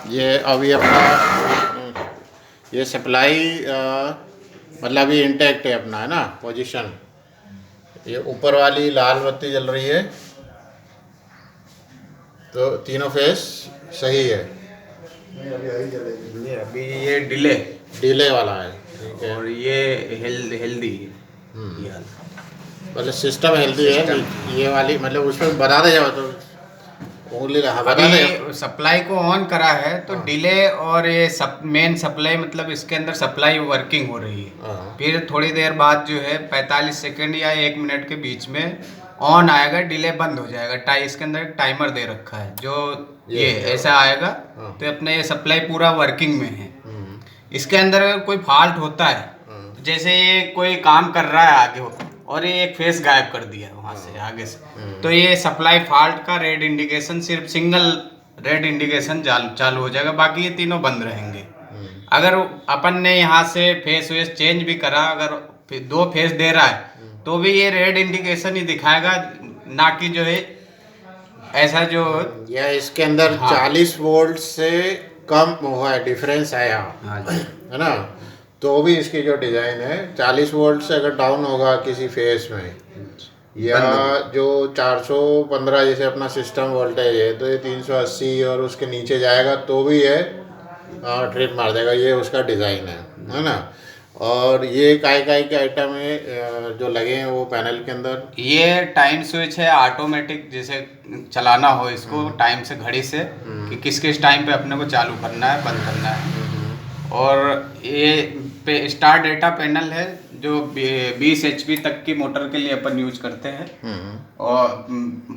ये अभी अपना ये सप्लाई मतलब ये इंटैक्ट है अपना, है ना पोजीशन। ये ऊपर वाली लाल बत्ती जल रही है तो तीनों फेस सही है। अभी ये डिले डिले वाला है, ठीक है। और ये हेल्दी है। ये वाला मतलब सिस्टम हेल्दी है। सिस्टम ये वाली मतलब उसमें बता दे जाओ तो उंगली रहा बता दे। अभी सप्लाई को ऑन करा है तो हाँ। डिले और ये मेन सप्लाई मतलब इसके अंदर सप्लाई वर्किंग हो रही है। हाँ। फिर थोड़ी देर बाद जो है 45 सेकंड या 1 मिनट के बीच में ऑन आएगा, डिले बंद हो जाएगा। इसके अंदर एक टाइमर दे रखा है जो ये ऐसा आएगा। हाँ। तो अपने ये सप्लाई पूरा वर्किंग में है। हम्म। इसके अंदर अगर कोई फॉल्ट होता है तो जैसे ये कोई काम कर रहा है आगे और ये एक फेस गायब कर दिया वहां से आगे से, तो ये सप्लाई फॉल्ट का रेड इंडिकेशन, सिर्फ सिंगल रेड इंडिकेशन चालू हो जाएगा, बाकी ये तीनों बंद रहेंगे। अगर अपन ने यहाँ से फेस वेस चेंज भी करा, अगर 2 फेस दे रहा है तो भी ये रेड इंडिकेशन ही दिखाएगा, ना कि जो है ऐसा जो या इसके अंदर हाँ 40 वोल्ट से कम हुआ है, डिफरेंस है यहाँ, हाँ जी है ना। तो भी इसकी जो डिज़ाइन है 40 वोल्ट से अगर डाउन होगा किसी फेस में, या जो 415 जैसे अपना सिस्टम वोल्टेज है तो ये 380 और उसके नीचे जाएगा तो भी ये ट्रिप मार देगा। ये उसका डिज़ाइन है ना। और ये काय काय के आइटम है जो लगे हैं वो पैनल के अंदर। ये टाइम स्विच है ऑटोमेटिक, जैसे चलाना हो इसको टाइम से, घड़ी से कि किस किस टाइम पे अपने को चालू करना है बंद करना है। और ये स्टार डेटा पैनल है जो 20 HP तक की मोटर के लिए अपन यूज करते हैं। और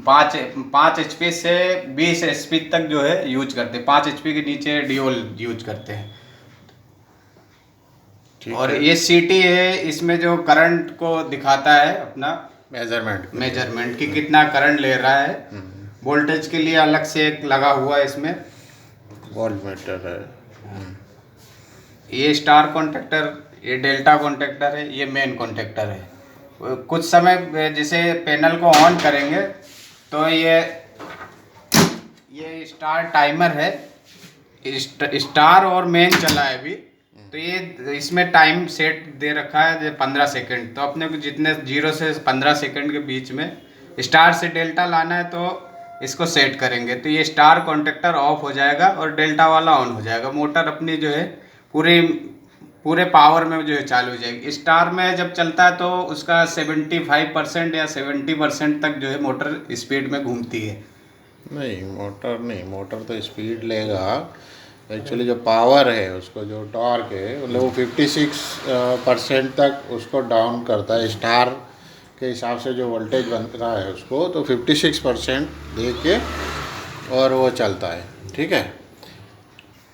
5 HP से 20 HP तक जो है यूज करते हैं। 5 HP के नीचे डियोल यूज करते हैं। और ये सीटी है, इसमें जो करंट को दिखाता है अपना मेजरमेंट कि कितना करंट ले रहा है। वोल्टेज के लिए अलग से एक लगा हुआ है इसमें वोल्ट मीटर है। ये स्टार कॉन्टेक्टर, ये डेल्टा कॉन्टेक्टर है, ये मेन कॉन्टेक्टर है। कुछ समय जैसे पैनल को ऑन करेंगे तो ये स्टार टाइमर है, स्टार और मेन चला है अभी। तो ये इसमें टाइम सेट दे रखा है 15 सेकंड। तो अपने को जितने 0 से 15 सेकंड के बीच में स्टार से डेल्टा लाना है तो इसको सेट करेंगे तो ये स्टार कॉन्टेक्टर ऑफ हो जाएगा और डेल्टा वाला ऑन हो जाएगा। मोटर अपनी जो है पूरे पावर में जो है चालू हो जाएगी। स्टार में जब चलता है तो उसका 75% या 70% तक जो है मोटर स्पीड में घूमती है। नहीं मोटर तो स्पीड लेगा। एक्चुअली जो पावर है उसको, जो टॉर्क है मतलब वो 56% तक उसको डाउन करता है। स्टार के हिसाब से जो वोल्टेज बन रहा है उसको तो 56% दे के और वो चलता है। ठीक है,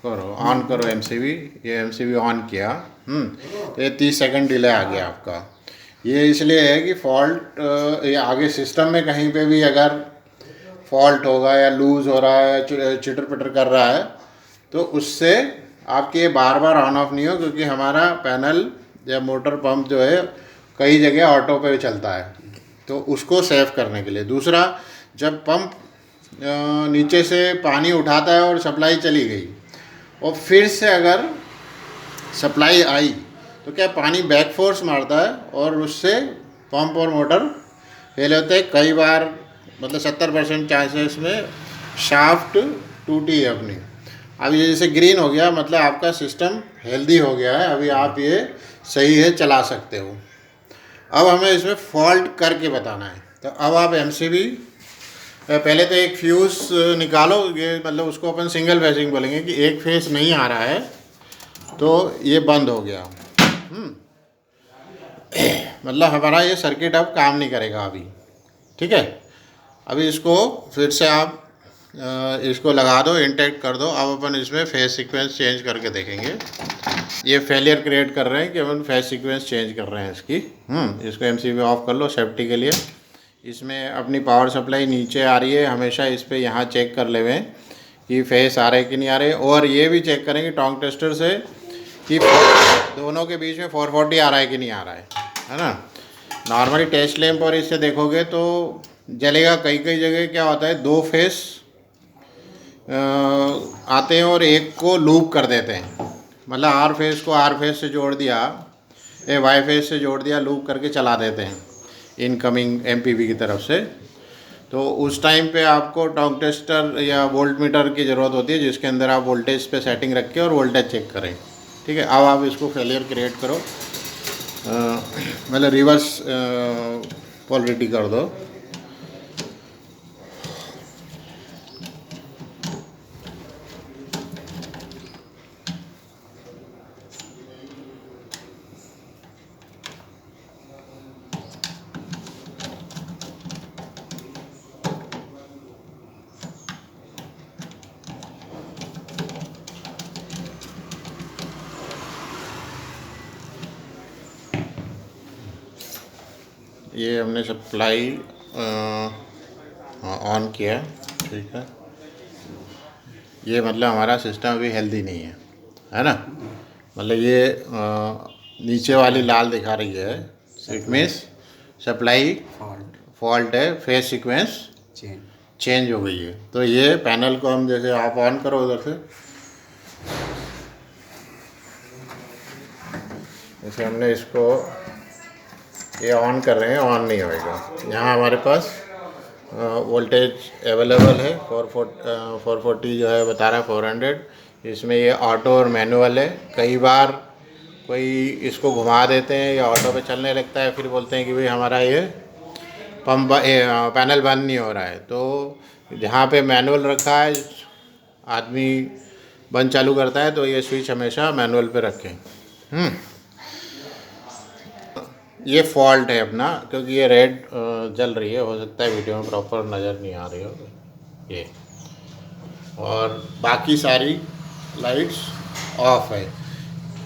करो ऑन करो एमसीबी। ये एमसीबी ऑन किया। तो ये 30 सेकंड डिले आ गया आपका। ये इसलिए है कि फॉल्ट ये आगे सिस्टम में कहीं पे भी अगर फॉल्ट होगा या लूज़ हो रहा है, चिटर पिटर कर रहा है, तो उससे आपके ये बार बार ऑन ऑफ नहीं हो, क्योंकि हमारा पैनल या मोटर पंप जो है कई जगह ऑटो पे चलता है, तो उसको सेव करने के लिए। दूसरा, जब पंप नीचे से पानी उठाता है और सप्लाई चली गई और फिर से अगर सप्लाई आई तो क्या पानी बैक फोर्स मारता है और उससे पंप और मोटर फेल होते हैं। कई बार मतलब 70% चांसेस में शाफ्ट टूटी है अपनी। अब ये जैसे ग्रीन हो गया मतलब आपका सिस्टम हेल्दी हो गया है, अभी आप ये सही है, चला सकते हो। अब हमें इसमें फॉल्ट करके बताना है। तो अब आप एमसीबी पहले तो एक फ्यूज़ निकालो। ये मतलब उसको अपन सिंगल फेसिंग बोलेंगे कि एक फेस नहीं आ रहा है तो ये बंद हो गया। मतलब हमारा ये सर्किट अब काम नहीं करेगा अभी। ठीक है, अभी इसको फिर से आप इसको लगा दो, इंटेक्ट कर दो। अब अपन इसमें फेस सीक्वेंस चेंज करके देखेंगे। ये फेलियर क्रिएट कर रहे हैं कि अपन फेस सीक्वेंस चेंज कर रहे हैं इसकी। इसको एमसीबी ऑफ कर लो सेफ्टी के लिए। इसमें अपनी पावर सप्लाई नीचे आ रही है, हमेशा इस पर यहाँ चेक कर ले हुए कि फेस आ रहे कि नहीं आ रहे। और ये भी चेक करेंगे टोंग टेस्टर से कि दोनों के बीच में 440 आ रहा है कि नहीं आ रहा है ना। नॉर्मली टेस्ट लैंप और इससे देखोगे तो जलेगा। कई कई जगह क्या होता है, 2 फेस आते हैं और एक को लूप कर देते हैं, मतलब आर फेस को आर फेस से जोड़ दिया, वाई फेस से जोड़ दिया, लूप करके चला देते हैं इनकमिंग एमपीवी की तरफ से। तो उस टाइम पे आपको टॉर्क टेस्टर या वोल्ट मीटर की ज़रूरत होती है, जिसके अंदर आप वोल्टेज पे सेटिंग रख के और वोल्टेज चेक करें। ठीक है, अब आप इसको फेलियर क्रिएट करो, मतलब रिवर्स पोलरिटी कर दो। ये हमने सप्लाई ऑन किया, ठीक है। ये मतलब हमारा सिस्टम अभी हेल्दी नहीं है ना, मतलब ये नीचे वाली लाल दिखा रही है, इट मीन्स सप्लाई फॉल्ट है, फेस सीक्वेंस चेंज हो गई है। तो ये पैनल को हम जैसे आप ऑन करो उधर से, जैसे हमने इसको ये ऑन कर रहे हैं, ऑन नहीं होएगा। यहाँ हमारे पास वोल्टेज अवेलेबल है 440 जो है बता रहा है 400। इसमें ये ऑटो और मैनुअल है। कई बार कोई इसको घुमा देते हैं या ऑटो पे चलने लगता है, फिर बोलते हैं कि भाई हमारा ये पंप पैनल बंद नहीं हो रहा है। तो जहाँ पे मैनुअल रखा है, आदमी बंद चालू करता है, तो ये स्विच हमेशा मैनुअल पे रखें। ये फॉल्ट है अपना, क्योंकि ये रेड जल रही है, हो सकता है वीडियो में प्रॉपर नज़र नहीं आ रही हो ये, और बाकी सारी लाइट्स ऑफ है।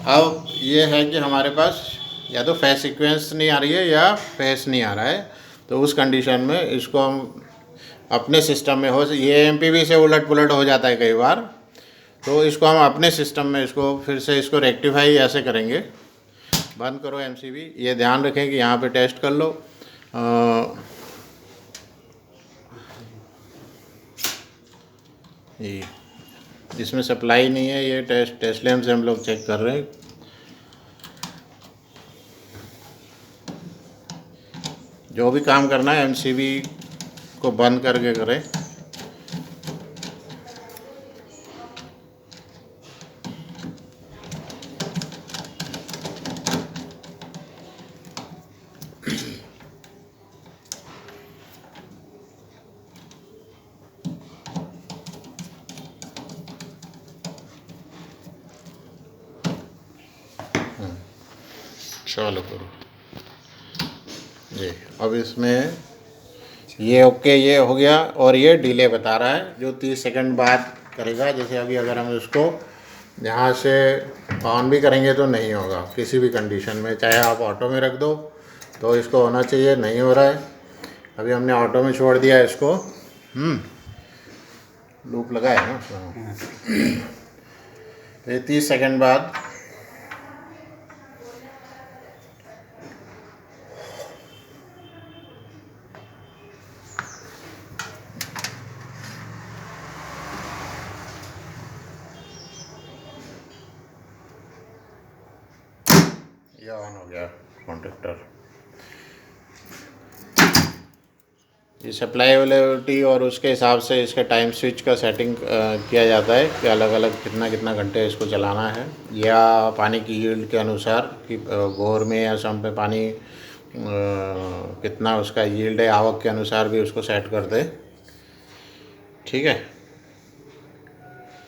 अब ये है कि हमारे पास या तो फेस सीक्वेंस नहीं आ रही है या फेस नहीं आ रहा है। तो उस कंडीशन में इसको हम अपने सिस्टम में ये एमपीवी से उलट पुलट हो जाता है कई बार, तो इसको हम अपने सिस्टम में इसको फिर से इसको रेक्टिफाई ऐसे करेंगे। बंद करो एमसीबी, ये ध्यान रखें कि यहाँ पे टेस्ट कर लो। ये इसमें सप्लाई नहीं है, ये टेस्ट लैम्प से हम लोग चेक कर रहे हैं। जो भी काम करना है एमसीबी को बंद करके करें। चालू करो जी। अब इसमें ये ओके, ये हो गया, और ये डिले बता रहा है जो 30 सेकंड बाद करेगा। जैसे अभी अगर हम इसको यहाँ से ऑन भी करेंगे तो नहीं होगा किसी भी कंडीशन में, चाहे आप ऑटो में रख दो तो इसको होना चाहिए, नहीं हो रहा है। अभी हमने ऑटो में छोड़ दिया इसको, लूप लगाया ना, तो ये 30 सेकंड बाद ये ऑन हो गया कॉन्ट्रैक्टर। ये सप्लाई अवेलेबिलिटी और उसके हिसाब से इसका टाइम स्विच का सेटिंग किया जाता है कि अलग अलग कितना कितना घंटे इसको चलाना है, या पानी की यील्ड के अनुसार कि बोर में या सम्प में पानी कितना उसका यील्ड है, आवक के अनुसार भी उसको सेट कर दे। ठीक है।